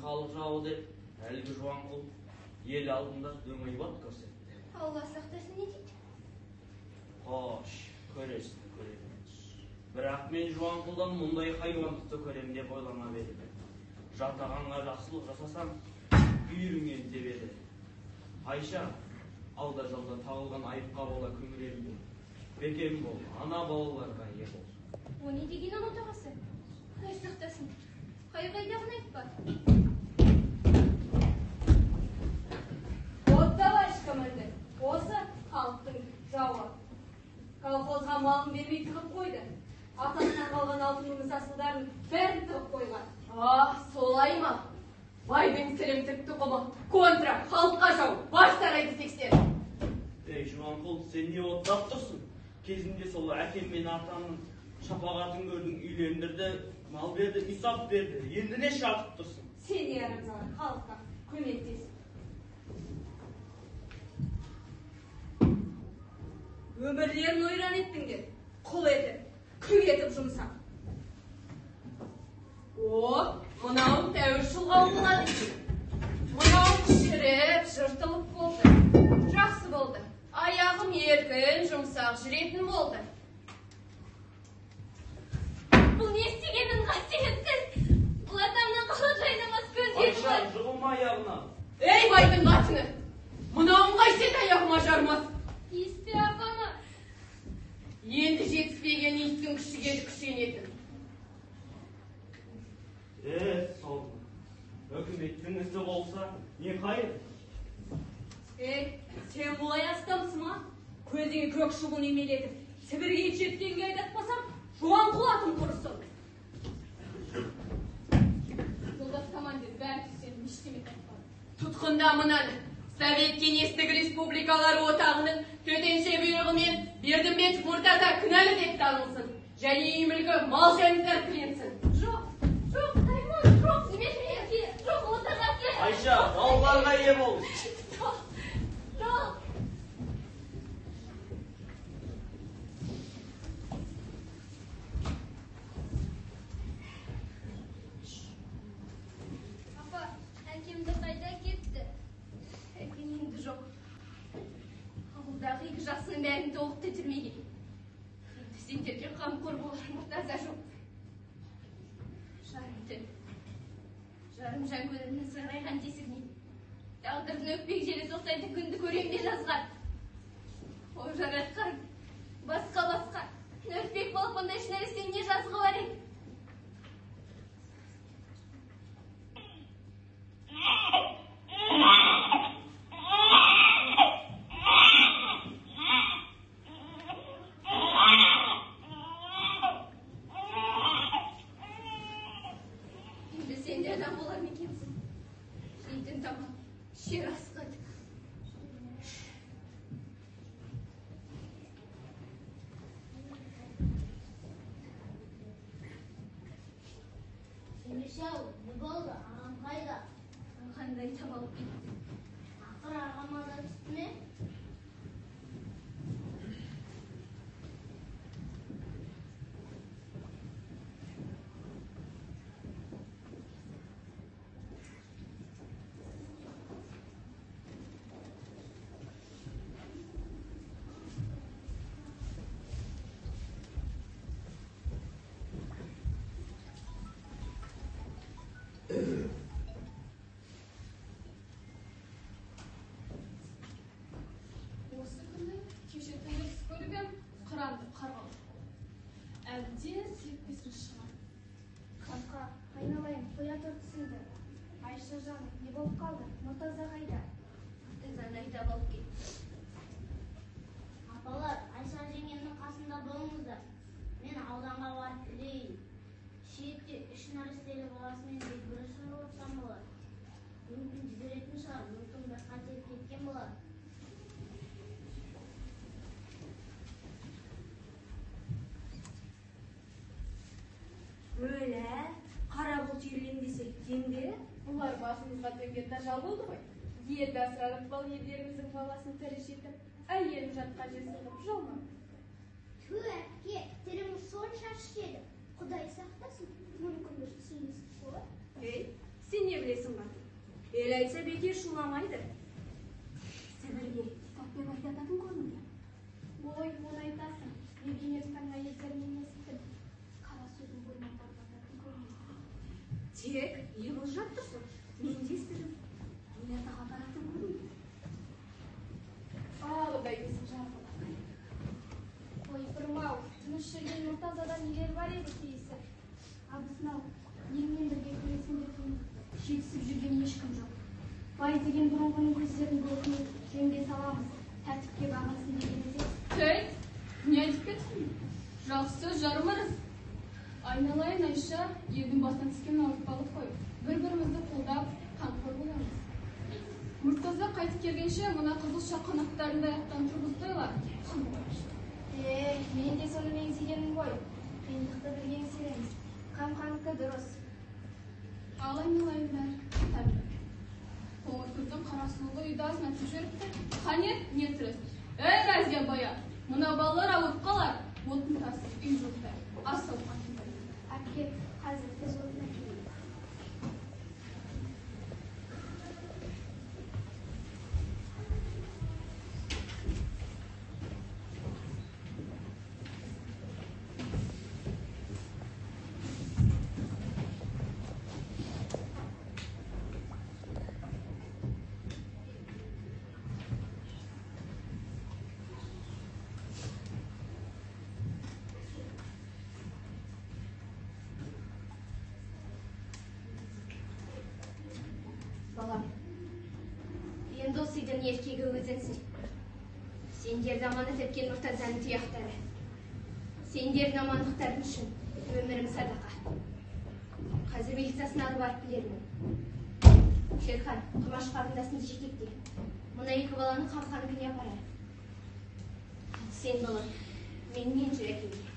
халық жауы деп, әлгі Жуанқұл ел алдында дөңайбат көрсетті. Алла сақтасын не дейді? Қош, көресін, көремін. Бірақ мен Жуанқұлдан мұндай хайуандықты көрем деп ойламап едім. Жатағанға жақсылық жасасам, үйіріңнен тебеді. Айша, алда жалда тағылған айыпқа бола күңіренбе. Бекем бол, ана балаларға ие бол. О не деген анау тағасы? Құдай сақтасын. Қайдағыны айтпа. Вот, товарищ командир, осы халықтың жауы. Колхозға малын бермей тығып қойды. Атасынан қалған алтынның асылдарын бәрін тығып қойған. Солай ма? Байдың сілімтік тұқымы контра, халыққа жау, баш сарайды тексер. Ей, Жуанқұл, сен не оттап тұрсың? Кезінде сол әкем мен атамның шапағатын көрдің, үйлендірді, мал берді, исап берді. Енді не шатып тұрсың? Сен не арымсалар, халыққа көмектес. Өмірлерін ойран еттіңдер, құл етіп, күң етіп жұмсақ. Мынау тәуір шылғау болады. Мынау кішіріп, жыртылып болды. Жақсы болды. Аяғым еркін, жұмсақ жүретін болды. Бұл не істегенін қасиетсіз? Бұл атамның қала жайнамас көздері Айша, бар. жығылма аяғына. Ей, байдың қатыны! Мынауын қайсет аяғыма жармас. Иіспе ағама. Енді жетіспеген иттің күшіге күшенетін. Сол. Өкіметтің ісі болса, не қайыр? Сен бұлай астамсың ма? Көзіңе көк шыбын емелетіп, Сібірге жеткенге айдатпасам, Жуанқұл атым құрысын. Жолдас командир, бәрі түсен, ештеме таппады. Тұтқында мынаны, Совет Кеңестік Республикалары отағының төтенше бұйрығымен Бердімбет Мұртаза күнәлі деп танылсын. Және үймілгі мал жайыңыздар кіленсін. Жоқ, Таймон, жоқ, Дмитрий, жоқ, отағасы. Айша, балаларға ие бол. Жоқ. Апа, әкемді қайда кетті? Әкем енді жоқ. Ауылдағы екі жасының бәрін толықты түрмеге. Енді сендерге қамқор болар Мұртаза жоқ. Жарым жан көңілінің сығырайған тесігінен тағдырдың өкпек желі соқтайды күнді көремде жазған. О жаратқан, басқа, өкпек болып ондай шынарыстен не жазғы бар еді? Не болды? Ағам қайда? Қандай табалып кетті? Ақыр ағама да түсті ме? Осы күні кеше түнде түс көріп ем, қыранды қарғалып. Әбден сеппесін шығар. Қамқа, айналайын, қоя тұр түсінді. Айша жаным, не болып қалды? Мұртаза қайда? Мұртазаны айдап алып кетті. Апалар, Айша жеңгемнің қасында болыңыздар. Мен ауданға барып келейін. Шиетте үш нәрестелі баласымен белгілі шырылсам болар. Мүмкін жіберетін шығар, мүмкін бір қателік кеткен болар. Өлі, қара бұлт үйірген десек, кемде? Бұлар басымызға төнген тажал болды ғой. Енді асырарып балгерлеріміздің баласын тірі жетіп, әйелін жатқа жесіріп жолма. Ту әпке, тіліңіз сонша ішеді. Құдай сақтасын, мүмкін бір түсінесіз болады. Сен не білесің ел айтса бекер шуламайды. Сібірге китаппен айтатын көрінді. Ой, оны айтасың. Берген ертаң әйелдерінен естідім. Қара сөзін болмап айтатын көрінді. Тек ебіл жаттырсың. Мен де естідім. Өнертаға баратын көрінді. Ағыдай есім жарқылады. Ой, бұрмау, тыныш жүрген Мұртазада нелер бар еді кейісі. Абысын-ау, елмен бірге күресіңдер күндікті. Жетісіп жүрген ешкім жоқ. Бай деген бұрынғының көздерін көркіне жөнге саламыз. Тәртіпке бағасын дегенде. Тәйт, не айтып кеттің? Жақсы жарымырыз. Айналайын Айша, елдің басынан түскен ауыртпалық қой. Бір-бірімізді қолдап, қамқор боламыз. Мұртаза қайтып келгенше, мына қызыл шақанақтарында аяқтан тұрғыздайлар. Мен де соны меңзегенім ғой. Қиындықты бірге еңсереміз. Қамқаныкі дұрыс. Ал айналайындар, тәбір. Қоңыр күздің қарасулы үйді асына түсіп жүріпті. Қанет, не тіріс? Разия бая, мына балалар ауырып қалар. Отын тасып, үй жоқтай. Асыл қатын. Әпкет, қазір біз отына келейік. Балам, енді осы үйдің еркегі өзіңсің. Сендерді аманат еткен Мұртазаның тұяқтары. Сендердің амандықтардың үшін өмірім садақа. Қазір милициясына барып білермін. Шерхан, Құмаш қарындасыңды жетекте. Мұна екі баланы қамқаны күне апарайық. Сен балам, менімен жүр әкеме.